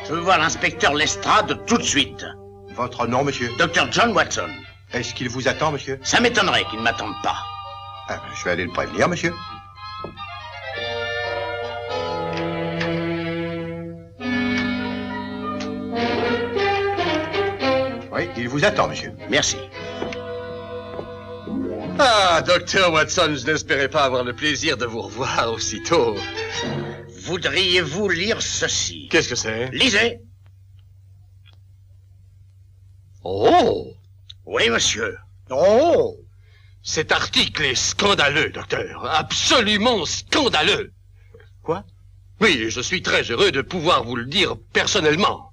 Je veux voir l'inspecteur Lestrade tout de suite. Votre nom, monsieur? Dr. John Watson. Est-ce qu'il vous attend, monsieur? Ça m'étonnerait qu'il ne m'attende pas. Ah, je vais aller le prévenir, monsieur. Oui, il vous attend, monsieur. Merci. Ah, Dr. Watson, je n'espérais pas avoir le plaisir de vous revoir aussitôt. Voudriez-vous lire ceci? Qu'est-ce que c'est? Lisez. Oh! Oui, monsieur. Oh! Cet article est scandaleux, docteur. Absolument scandaleux. Quoi? Oui, je suis très heureux de pouvoir vous le dire personnellement.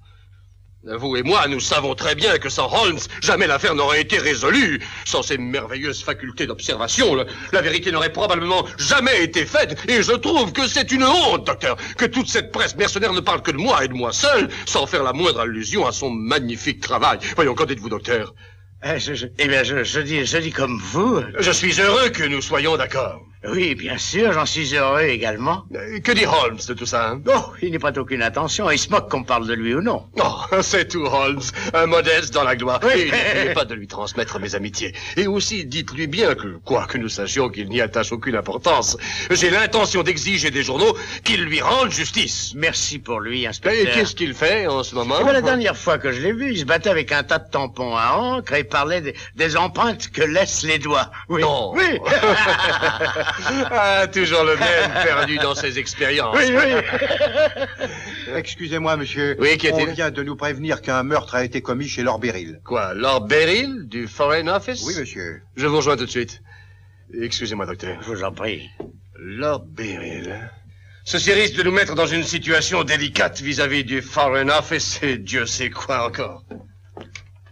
Vous et moi, nous savons très bien que sans Holmes, jamais l'affaire n'aurait été résolue. Sans ses merveilleuses facultés d'observation, la vérité n'aurait probablement jamais été faite. Et je trouve que c'est une honte, docteur, que toute cette presse mercenaire ne parle que de moi et de moi seul, sans faire la moindre allusion à son magnifique travail. Voyons, qu'en dites-vous, docteur? Je dis comme vous. Je suis heureux que nous soyons d'accord. Oui, bien sûr, j'en suis heureux également. Que dit Holmes de tout ça, hein? Oh, il n'y prête aucune attention. Il se moque qu'on parle de lui ou non. Oh, c'est tout, Holmes. Un modeste dans la gloire. Oui. Et n'oubliez pas de lui transmettre mes amitiés. Et aussi, dites-lui bien que, quoi que nous sachions qu'il n'y attache aucune importance, j'ai l'intention d'exiger des journaux qu'ils lui rendent justice. Merci pour lui, Et inspecteur. qu'est-ce qu'il fait en ce moment? Eh bien, la dernière fois que je l'ai vu, il se battait avec un tas de tampons à encre et parlait des empreintes que laissent les doigts. Oui. Non. Oui. Ah, toujours le même, perdu dans ses expériences. Oui, oui. Excusez-moi, monsieur. Oui, qu'y a-t-il? On vient de nous prévenir qu'un meurtre a été commis chez Lord Beryl. Quoi, Lord Beryl, du Foreign Office? Oui, monsieur. Je vous rejoins tout de suite. Excusez-moi, docteur. Je vous en prie. Lord Beryl. Ceci risque de nous mettre dans une situation délicate vis-à-vis du Foreign Office et Dieu sait quoi encore.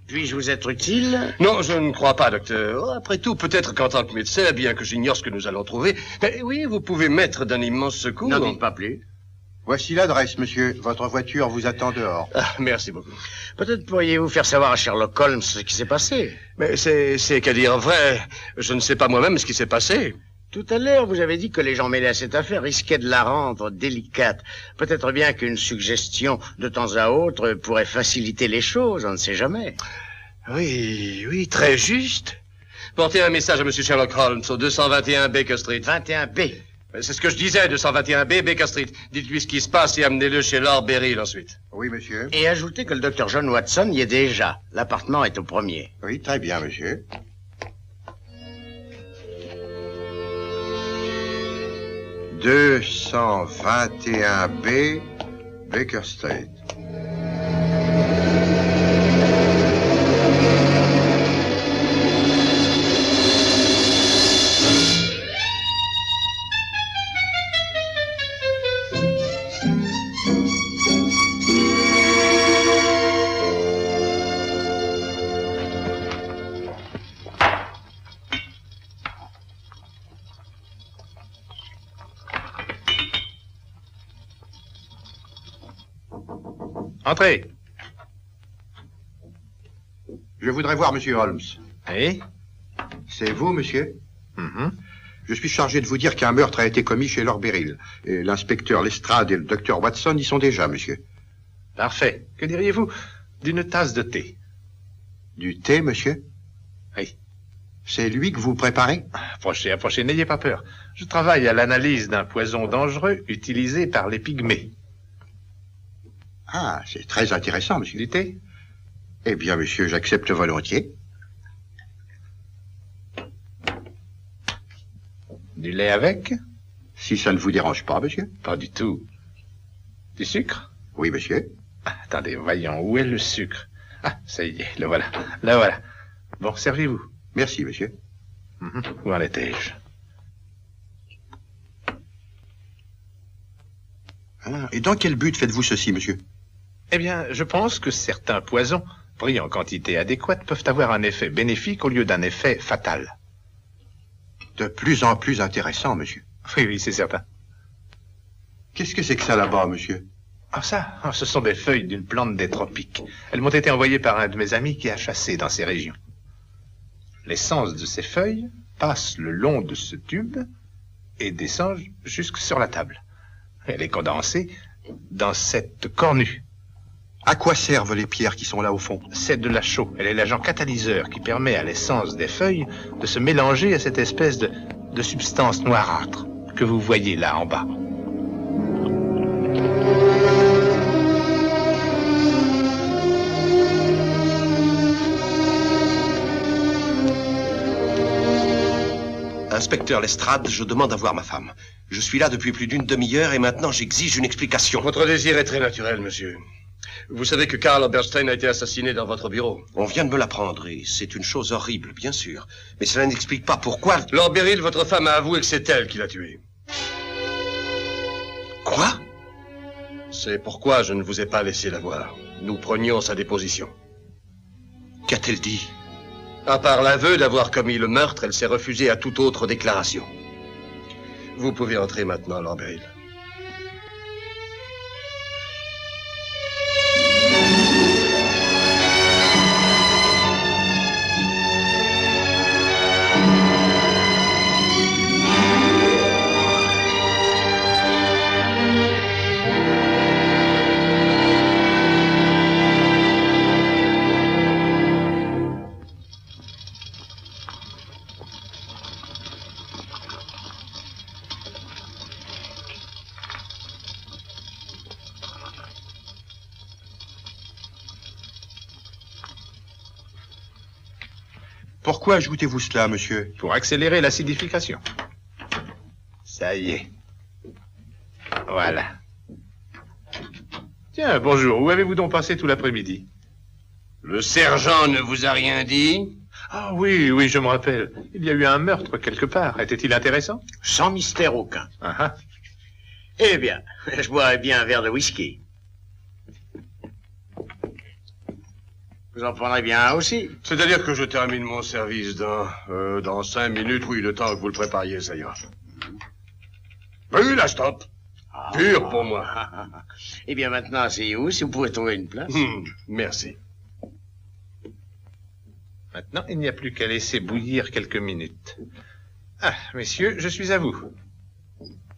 Puis-je vous être utile? Non, je ne crois pas, docteur. Après tout, peut-être qu'en tant que médecin, bien que j'ignore ce que nous allons trouver, mais oui, vous pouvez m'être d'un immense secours. N'en dites pas plus. Voici l'adresse, monsieur. Votre voiture vous attend dehors. Ah, merci beaucoup. Peut-être pourriez-vous faire savoir à Sherlock Holmes ce qui s'est passé. Mais c'est qu'à dire vrai, je ne sais pas moi-même ce qui s'est passé. Tout à l'heure, vous avez dit que les gens mêlés à cette affaire risquaient de la rendre délicate. Peut-être bien qu'une suggestion de temps à autre pourrait faciliter les choses, on ne sait jamais. Oui, très juste. Portez un message à monsieur Sherlock Holmes au 221 Baker Street. 21B. C'est ce que je disais, 221B Baker Street. Dites-lui ce qui se passe et amenez-le chez Lord Beryl ensuite. Oui, monsieur. Et ajoutez que le docteur John Watson y est déjà. L'appartement est au premier. Oui, très bien, monsieur. « 221B Baker Street. » Entrez. Je voudrais voir monsieur Holmes. Oui? C'est vous, monsieur? Mhm. Je suis chargé de vous dire qu'un meurtre a été commis chez Lord Beryl. Et l'inspecteur Lestrade et le docteur Watson y sont déjà, monsieur. Parfait. Que diriez-vous d'une tasse de thé? Du thé, monsieur? Oui. C'est lui que vous préparez? Approchez, approchez, n'ayez pas peur. Je travaille à l'analyse d'un poison dangereux utilisé par les pygmées. Ah, c'est très intéressant, monsieur. Du thé? Eh bien, monsieur, j'accepte volontiers. Du lait avec? Si ça ne vous dérange pas, monsieur. Pas du tout. Du sucre? Oui, monsieur. Ah, attendez, voyons, où est le sucre? Ah, ça y est, le voilà. Le voilà. Bon, servez-vous. Merci, monsieur. Où en étais-je? Ah, et dans quel but faites-vous ceci, monsieur? Eh bien, je pense que certains poisons, pris en quantité adéquate, peuvent avoir un effet bénéfique au lieu d'un effet fatal. De plus en plus intéressant, monsieur. Oui, c'est certain. Qu'est-ce que c'est que ça là-bas, monsieur? Ah, ça, ce sont des feuilles d'une plante des tropiques. Elles m'ont été envoyées par un de mes amis qui a chassé dans ces régions. L'essence de ces feuilles passe le long de ce tube et descend jusque sur la table. Elle est condensée dans cette cornue. À quoi servent les pierres qui sont là au fond? C'est de la chaux. Elle est l'agent catalyseur qui permet à l'essence des feuilles de se mélanger à cette espèce de substance noirâtre que vous voyez là en bas. Inspecteur Lestrade, je demande à voir ma femme. Je suis là depuis plus d'une demi-heure et maintenant j'exige une explication. Votre désir est très naturel, monsieur. Vous savez que Karl Oberstein a été assassiné dans votre bureau. On vient de me l'apprendre et c'est une chose horrible, bien sûr. Mais cela n'explique pas pourquoi... Lord Beryl, votre femme a avoué que c'est elle qui l'a tué. Quoi? C'est pourquoi je ne vous ai pas laissé la voir. Nous prenions sa déposition. Qu'a-t-elle dit? À part l'aveu d'avoir commis le meurtre, elle s'est refusée à toute autre déclaration. Vous pouvez entrer maintenant, Lord Beryl. Pourquoi ajoutez-vous cela, monsieur? Pour accélérer l'acidification. Ça y est. Voilà. Tiens, bonjour. Où avez-vous donc passé tout l'après-midi? Le sergent ne vous a rien dit? Ah oui, je me rappelle. Il y a eu un meurtre quelque part. Était-il intéressant? Sans mystère aucun. Ah ah. Eh bien, je boirais bien un verre de whisky. Vous en prendrez bien un aussi. C'est-à-dire que je termine mon service dans 5 minutes. Oui, le temps que vous le prépariez, ça ira. Oui, là, stop. Pur pour moi. Eh bien, maintenant, asseyez-vous, si vous pouvez trouver une place. Merci. Maintenant, il n'y a plus qu'à laisser bouillir quelques minutes. Ah, messieurs, je suis à vous.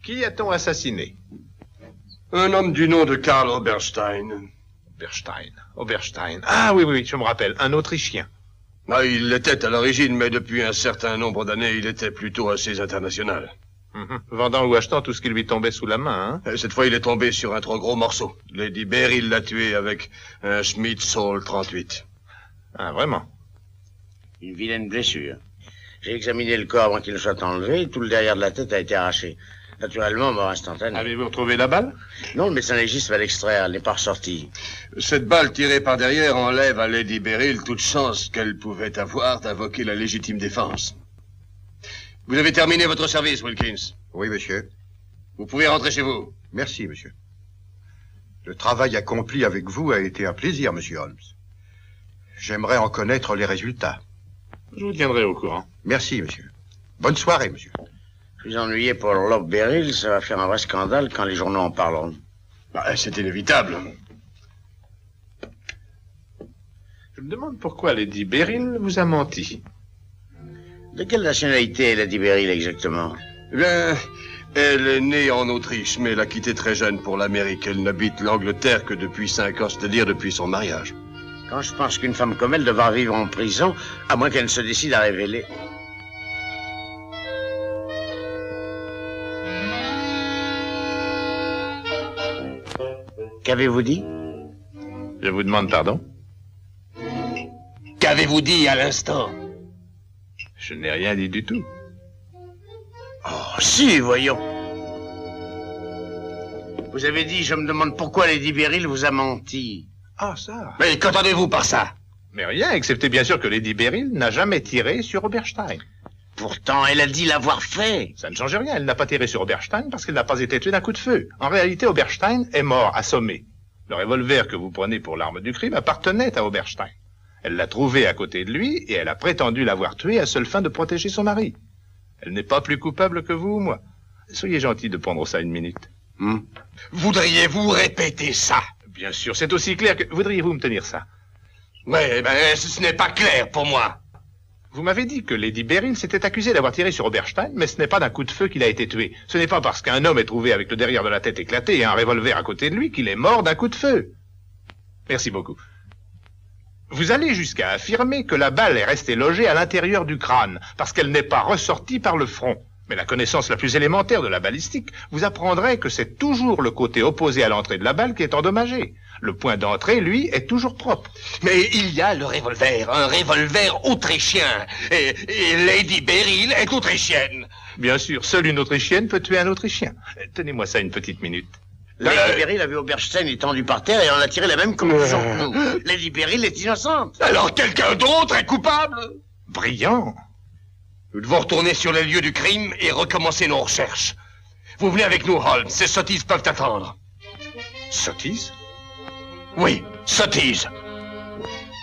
Qui a-t-on assassiné? Un homme du nom de Karl Oberstein. Oberstein. Ah oui, je me rappelle. Un Autrichien. Ah, il l'était à l'origine, mais depuis un certain nombre d'années, il était plutôt assez international. Vendant ou achetant tout ce qui lui tombait sous la main, hein? Cette fois, il est tombé sur un trop gros morceau. Lady Beryl l'a tué avec un Schmidt Saul 38. Ah, vraiment? Une vilaine blessure. J'ai examiné le corps avant qu'il ne soit enlevé. Tout le derrière de la tête a été arraché. Naturellement, mort instantanée. Avez-vous retrouvé la balle? Non, le médecin légiste va l'extraire. Elle n'est pas ressortie. Cette balle tirée par derrière enlève à Lady Beryl toute chance qu'elle pouvait avoir d'invoquer la légitime défense. Vous avez terminé votre service, Wilkins. Oui, monsieur. Vous pouvez rentrer chez vous. Merci, monsieur. Le travail accompli avec vous a été un plaisir, monsieur Holmes. J'aimerais en connaître les résultats. Je vous tiendrai au courant. Merci, monsieur. Bonne soirée, monsieur. Je suis ennuyé pour Lord Beryl. Ça va faire un vrai scandale quand les journaux en parleront. C'est inévitable. Je me demande pourquoi Lady Beryl vous a menti. De quelle nationalité est Lady Beryl exactement? Eh bien, elle est née en Autriche, mais elle a quitté très jeune pour l'Amérique. Elle n'habite l'Angleterre que depuis 5 ans, c'est-à-dire depuis son mariage. Quand je pense qu'une femme comme elle devra vivre en prison, à moins qu'elle ne se décide à révéler. Qu'avez-vous dit? Je vous demande pardon? Qu'avez-vous dit à l'instant? Je n'ai rien dit du tout. Oh, si, voyons. Vous avez dit, je me demande pourquoi Lady Beryl vous a menti. Ah, ça. Mais qu'entendez-vous par ça? Mais rien, excepté bien sûr que Lady Beryl n'a jamais tiré sur Oberstein. Pourtant, elle a dit l'avoir fait. Ça ne change rien, elle n'a pas tiré sur Oberstein parce qu'elle n'a pas été tuée d'un coup de feu. En réalité, Oberstein est mort assommé. Le revolver que vous prenez pour l'arme du crime appartenait à Oberstein. Elle l'a trouvé à côté de lui et elle a prétendu l'avoir tué à seule fin de protéger son mari. Elle n'est pas plus coupable que vous ou moi. Soyez gentil de prendre ça une minute. Voudriez-vous répéter ça? Bien sûr, c'est aussi clair que... Voudriez-vous me tenir ça? Oui, ce n'est pas clair pour moi. Vous m'avez dit que Lady Beryl s'était accusée d'avoir tiré sur Oberstein, mais ce n'est pas d'un coup de feu qu'il a été tué. Ce n'est pas parce qu'un homme est trouvé avec le derrière de la tête éclaté et un revolver à côté de lui qu'il est mort d'un coup de feu. Merci beaucoup. Vous allez jusqu'à affirmer que la balle est restée logée à l'intérieur du crâne, parce qu'elle n'est pas ressortie par le front. Mais la connaissance la plus élémentaire de la balistique vous apprendrait que c'est toujours le côté opposé à l'entrée de la balle qui est endommagé. Le point d'entrée, lui, est toujours propre. Mais il y a le revolver, un revolver autrichien. Et Lady Beryl est autrichienne. Bien sûr, seule une Autrichienne peut tuer un Autrichien. Tenez-moi ça une petite minute. Lady Beryl a vu Oberstein étendu par terre et en a tiré la même conclusion que nous. Lady Beryl est innocente. Alors quelqu'un d'autre est coupable? Brillant. Nous devons retourner sur les lieux du crime et recommencer nos recherches. Vous venez avec nous, Holmes. Ces sottises peuvent attendre. Sottise? Oui, sottises.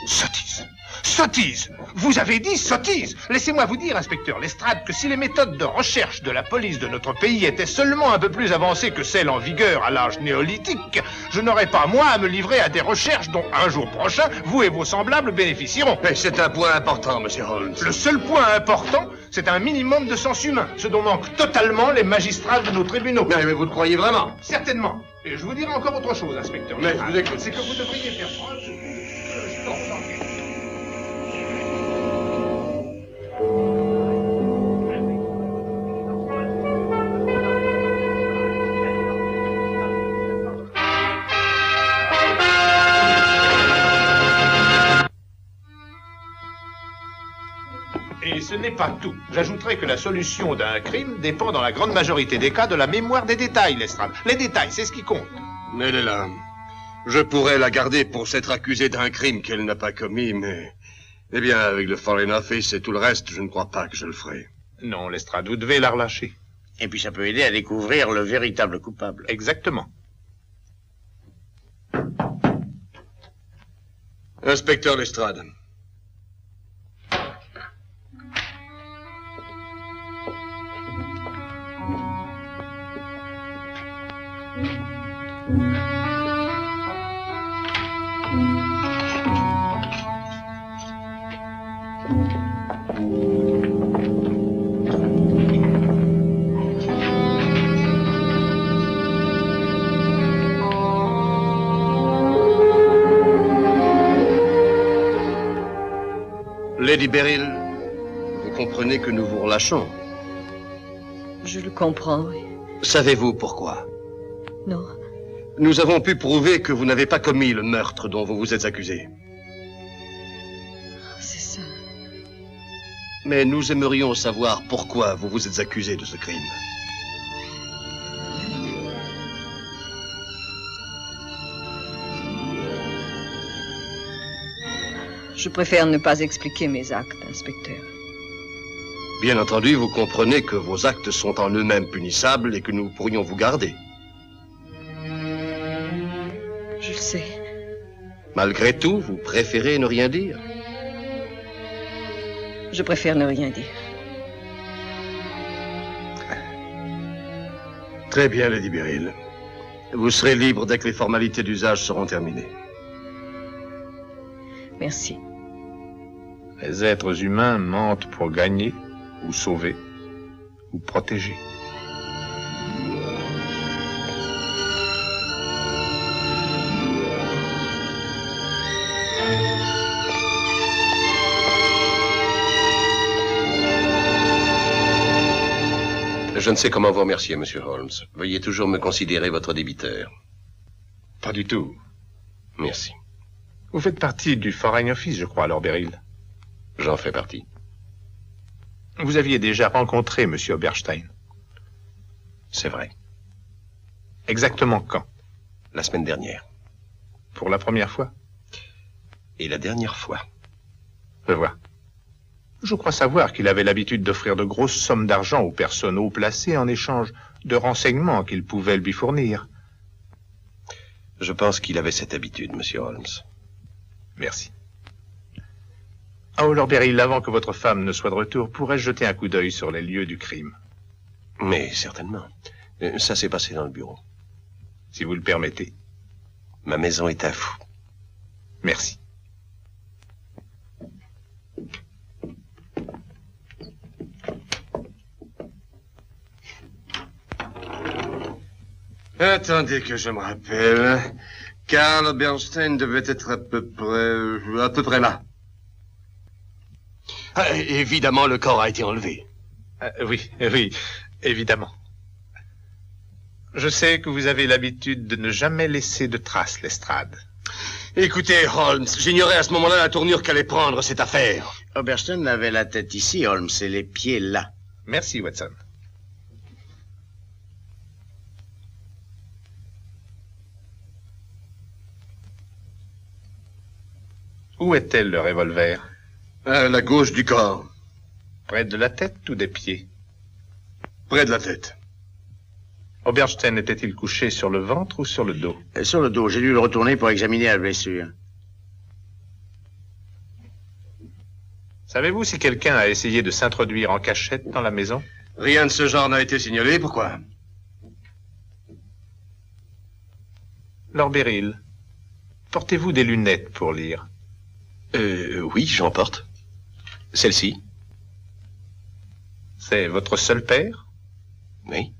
Sottise. Sottise! Vous avez dit sottise! Laissez-moi vous dire, inspecteur Lestrade, que si les méthodes de recherche de la police de notre pays étaient seulement un peu plus avancées que celles en vigueur à l'âge néolithique, je n'aurais pas, moi, à me livrer à des recherches dont, un jour prochain, vous et vos semblables bénéficieront. Mais c'est un point important, monsieur Holmes. Le seul point important, c'est un minimum de sens humain, ce dont manquent totalement les magistrats de nos tribunaux. Mais vous le croyez vraiment? Certainement. Et je vous dirai encore autre chose, inspecteur Mais Lestrade. je vous écoute. C'est que vous devriez faire preuve de sens d'enquête. Et ce n'est pas tout. J'ajouterai que la solution d'un crime dépend dans la grande majorité des cas de la mémoire des détails, Lestrade. Les détails, c'est ce qui compte. Elle est là. Je pourrais la garder pour s'être accusée d'un crime qu'elle n'a pas commis, mais... Eh bien, avec le Foreign Office et tout le reste, je ne crois pas que je le ferai. Non, Lestrade, vous devez la relâcher. Et puis ça peut aider à découvrir le véritable coupable. Exactement. Inspecteur Lestrade. Lady Beryl, vous comprenez que nous vous relâchons. Je le comprends, oui. Savez-vous pourquoi? Non. Nous avons pu prouver que vous n'avez pas commis le meurtre dont vous vous êtes accusé. C'est ça. Mais nous aimerions savoir pourquoi vous vous êtes accusé de ce crime. Je préfère ne pas expliquer mes actes, inspecteur. Bien entendu, vous comprenez que vos actes sont en eux-mêmes punissables et que nous pourrions vous garder. Je le sais. Malgré tout, vous préférez ne rien dire? Je préfère ne rien dire. Très bien, Lady Beryl. Vous serez libre dès que les formalités d'usage seront terminées. Merci. Les êtres humains mentent pour gagner, ou sauver, ou protéger. Je ne sais comment vous remercier, monsieur Holmes. Veuillez toujours me considérer votre débiteur. Pas du tout. Merci. Vous faites partie du Foreign Office, je crois, Lord Beryl. J'en fais partie. Vous aviez déjà rencontré M. Oberstein. C'est vrai. Exactement quand? La semaine dernière. Pour la première fois? Et la dernière fois. Je vois. Je crois savoir qu'il avait l'habitude d'offrir de grosses sommes d'argent aux personnes haut placées en échange de renseignements qu'il pouvait lui fournir. Je pense qu'il avait cette habitude, monsieur Holmes. Merci. Oh, Lord Beryl, avant que votre femme ne soit de retour, pourrais-je jeter un coup d'œil sur les lieux du crime? Mais certainement. Ça s'est passé dans le bureau. Si vous le permettez. Ma maison est à vous. Merci. Attendez que je me rappelle. Karl Bernstein devait être à peu près là. Ah, évidemment, le corps a été enlevé. Oui, évidemment. Je sais que vous avez l'habitude de ne jamais laisser de traces, Lestrade. Écoutez, Holmes, j'ignorais à ce moment-là la tournure qu'allait prendre cette affaire. Oberstein avait la tête ici, Holmes, et les pieds là. Merci, Watson. Où est-elle, le revolver? À la gauche du corps. Près de la tête ou des pieds? Près de la tête. Oberstein était-il couché sur le ventre ou sur le dos? Sur le dos, j'ai dû le retourner pour examiner la blessure. Savez-vous si quelqu'un a essayé de s'introduire en cachette dans la maison? Rien de ce genre n'a été signalé, pourquoi? Lord Beryl, portez-vous des lunettes pour lire? Oui, j'en porte. Celle-ci? C'est votre seul père? Oui.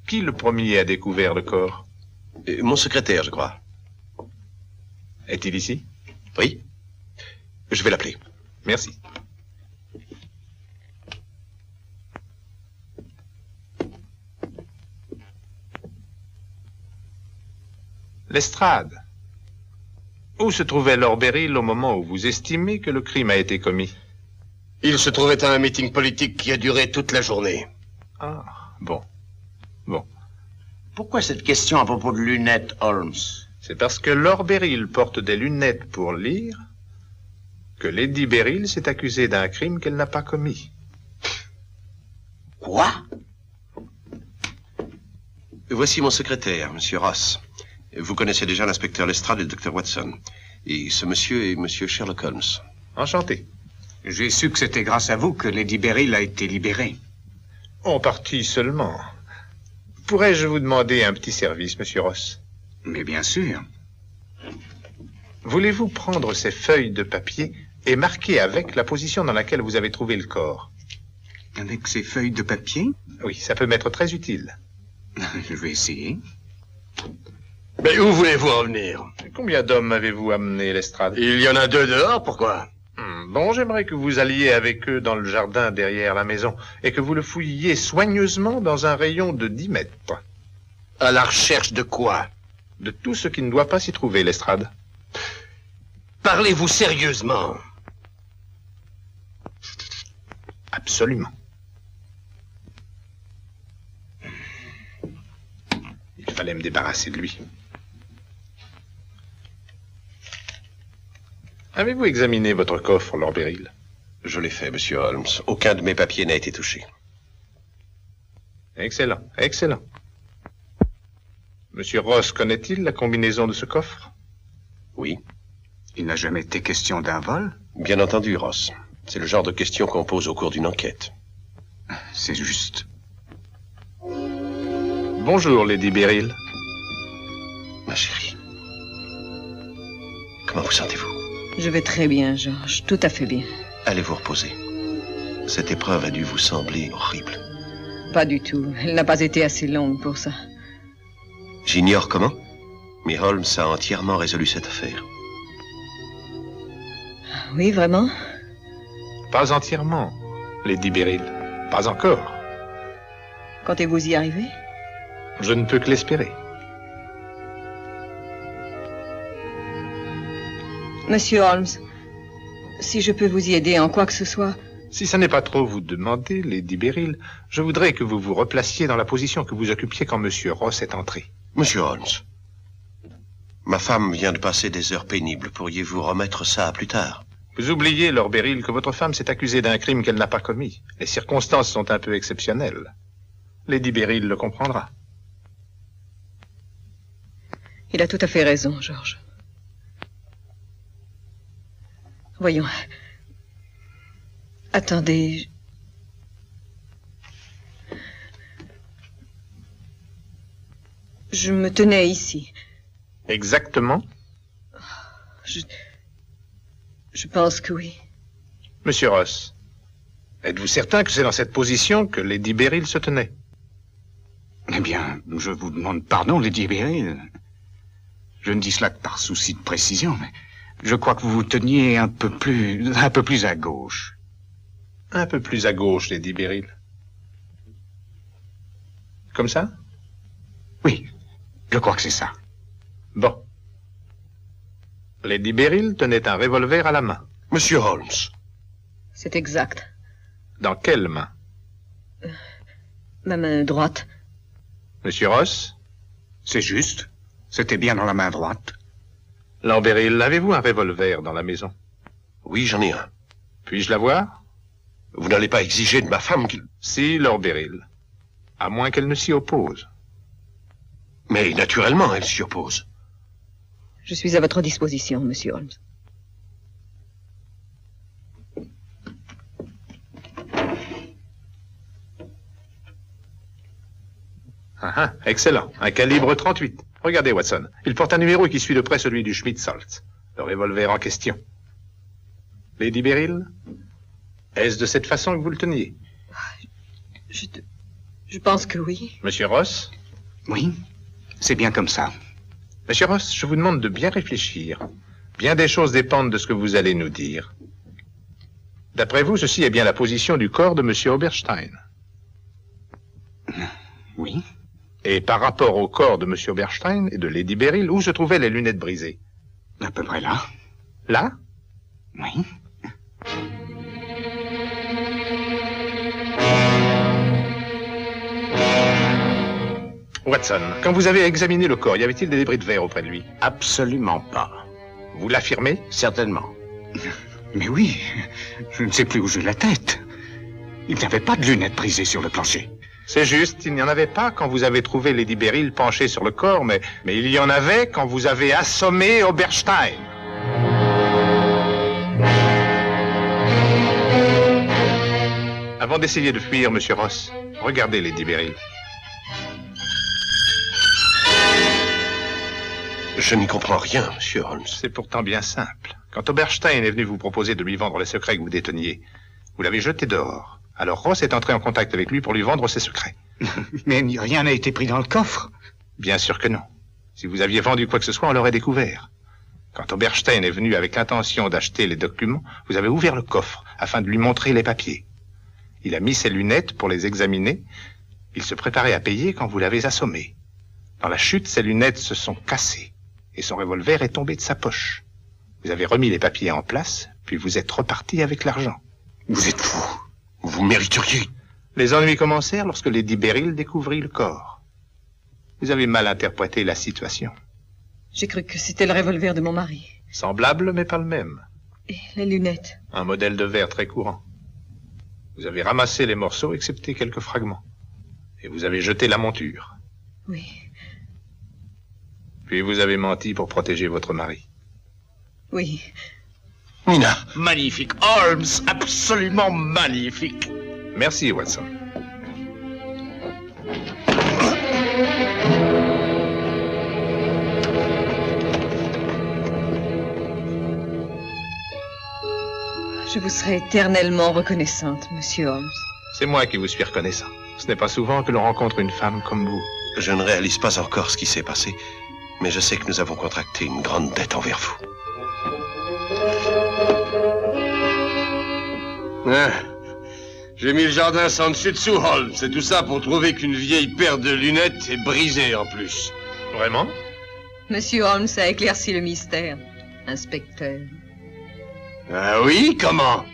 Qui le premier a découvert le corps? Mon secrétaire, je crois. Est-il ici? Oui. Je vais l'appeler. Merci. Lestrade. Où se trouvait Lord Beryl au moment où vous estimez que le crime a été commis? Il se trouvait à un meeting politique qui a duré toute la journée. Ah, bon. Bon. Pourquoi cette question à propos de lunettes, Holmes? C'est parce que Lord Beryl porte des lunettes pour lire que Lady Beryl s'est accusée d'un crime qu'elle n'a pas commis. Quoi? Voici mon secrétaire, Monsieur Ross. Vous connaissez déjà l'inspecteur Lestrade et le docteur Watson. Et ce monsieur est Monsieur Sherlock Holmes. Enchanté. J'ai su que c'était grâce à vous que Lady Beryl a été libérée. En partie seulement. Pourrais-je vous demander un petit service, Monsieur Ross? Mais bien sûr. Voulez-vous prendre ces feuilles de papier et marquer avec la position dans laquelle vous avez trouvé le corps? Avec ces feuilles de papier? Oui, ça peut m'être très utile. Je vais essayer. Mais où voulez-vous en venir? Combien d'hommes avez-vous amené, Lestrade? Il y en a 2 dehors, pourquoi? Bon, j'aimerais que vous alliez avec eux dans le jardin derrière la maison et que vous le fouilliez soigneusement dans un rayon de 10 mètres. À la recherche de quoi? De tout ce qui ne doit pas s'y trouver, Lestrade. Parlez-vous sérieusement? Absolument. Il fallait me débarrasser de lui. Avez-vous examiné votre coffre, Lord Beryl? Je l'ai fait, Monsieur Holmes. Aucun de mes papiers n'a été touché. Excellent, excellent. Monsieur Ross connaît-il la combinaison de ce coffre? Oui. Il n'a jamais été question d'un vol? Bien entendu, Ross. C'est le genre de question qu'on pose au cours d'une enquête. C'est juste. Bonjour, Lady Beryl. Ma chérie. Comment vous sentez-vous? Je vais très bien, George. Tout à fait bien. Allez vous reposer. Cette épreuve a dû vous sembler horrible. Pas du tout. Elle n'a pas été assez longue pour ça. J'ignore comment, mais Holmes a entièrement résolu cette affaire. Oui, vraiment? Pas entièrement, Lady Beryl. Pas encore. Comptez-vous y arriver? Je ne peux que l'espérer. Monsieur Holmes, si je peux vous y aider en quoi que ce soit... Si ça n'est pas trop vous demander, Lady Beryl, je voudrais que vous vous replaciez dans la position que vous occupiez quand Monsieur Ross est entré. Monsieur Holmes, ma femme vient de passer des heures pénibles. Pourriez-vous remettre ça à plus tard? Vous oubliez, Lord Beryl, que votre femme s'est accusée d'un crime qu'elle n'a pas commis. Les circonstances sont un peu exceptionnelles. Lady Beryl le comprendra. Il a tout à fait raison, George. Voyons. Attendez. Je me tenais ici. Exactement? Je pense que oui. Monsieur Ross, êtes-vous certain que c'est dans cette position que Lady Beryl se tenait? Eh bien, je vous demande pardon, Lady Beryl. Je ne dis cela que par souci de précision, mais je crois que vous vous teniez un peu plus à gauche. Un peu plus à gauche, Lady Beryl. Comme ça? Oui, je crois que c'est ça. Bon. Lady Beryl tenait un revolver à la main. Monsieur Holmes. C'est exact. Dans quelle main? Ma main droite. Monsieur Ross? C'est juste. C'était bien dans la main droite. Lord Beryl, avez-vous un revolver dans la maison? Oui, j'en ai un. Puis-je l'avoir? Vous n'allez pas exiger de ma femme qu'il... Si, Lord Beryl. À moins qu'elle ne s'y oppose. Mais naturellement, elle s'y oppose. Je suis à votre disposition, Monsieur Holmes. Excellent. Un calibre 38. Regardez, Watson. Il porte un numéro qui suit de près celui du Schmidt-Saltz, le revolver en question. Lady Beryl, est-ce de cette façon que vous le teniez? Je pense que oui. Monsieur Ross? Oui, c'est bien comme ça. Monsieur Ross, je vous demande de bien réfléchir. Bien des choses dépendent de ce que vous allez nous dire. D'après vous, ceci est bien la position du corps de Monsieur Oberstein. Oui. Et par rapport au corps de Monsieur Oberstein et de Lady Beryl, où se trouvaient les lunettes brisées? À peu près là. Là? Oui. Watson, quand vous avez examiné le corps, y avait-il des débris de verre auprès de lui? Absolument pas. Vous l'affirmez? Certainement. Mais oui, je ne sais plus où j'ai la tête. Il n'y avait pas de lunettes brisées sur le plancher. C'est juste, il n'y en avait pas quand vous avez trouvé Lady Beryl penchée sur le corps, mais il y en avait quand vous avez assommé Oberstein. Avant d'essayer de fuir, Monsieur Ross, regardez Lady Beryl. Je n'y comprends rien, Monsieur Holmes. C'est pourtant bien simple. Quand Oberstein est venu vous proposer de lui vendre les secrets que vous déteniez, vous l'avez jeté dehors. Alors Ross est entré en contact avec lui pour lui vendre ses secrets. Mais rien n'a été pris dans le coffre. Bien sûr que non. Si vous aviez vendu quoi que ce soit, on l'aurait découvert. Quand Oberstein est venu avec l'intention d'acheter les documents, vous avez ouvert le coffre afin de lui montrer les papiers. Il a mis ses lunettes pour les examiner. Il se préparait à payer quand vous l'avez assommé. Dans la chute, ses lunettes se sont cassées et son revolver est tombé de sa poche. Vous avez remis les papiers en place, puis vous êtes reparti avec l'argent. Vous êtes fou. Vous mériteriez. Les ennuis commencèrent lorsque Lady Beryl découvrit le corps. Vous avez mal interprété la situation. J'ai cru que c'était le revolver de mon mari. Semblable, mais pas le même. Et les lunettes. Un modèle de verre très courant. Vous avez ramassé les morceaux, excepté quelques fragments. Et vous avez jeté la monture. Oui. Puis vous avez menti pour protéger votre mari. Oui. Nina. Magnifique, Holmes, absolument magnifique. Merci, Watson. Je vous serai éternellement reconnaissante, Monsieur Holmes. C'est moi qui vous suis reconnaissant. Ce n'est pas souvent que l'on rencontre une femme comme vous. Je ne réalise pas encore ce qui s'est passé, mais je sais que nous avons contracté une grande dette envers vous. Ah, j'ai mis le jardin sans dessus dessous, Holmes. C'est tout ça pour trouver qu'une vieille paire de lunettes est brisée en plus. Vraiment? Monsieur Holmes a éclairci le mystère, inspecteur. Ah oui, comment?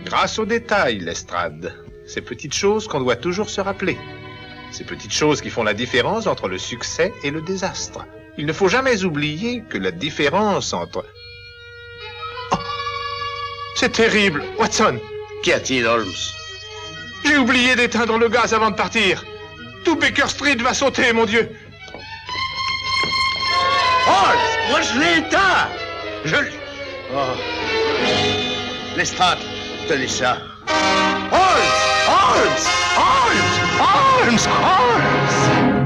Grâce aux détails, Lestrade. Ces petites choses qu'on doit toujours se rappeler. Ces petites choses qui font la différence entre le succès et le désastre. Il ne faut jamais oublier que la différence entre... Oh! C'est terrible, Watson! Qu'y a-t-il, Holmes? J'ai oublié d'éteindre le gaz avant de partir. Tout Baker Street va sauter, mon Dieu. Holmes, moi je l'ai éteint. Oh. Lestrade, tenez ça. Holmes! Holmes! Holmes! Holmes! Holmes!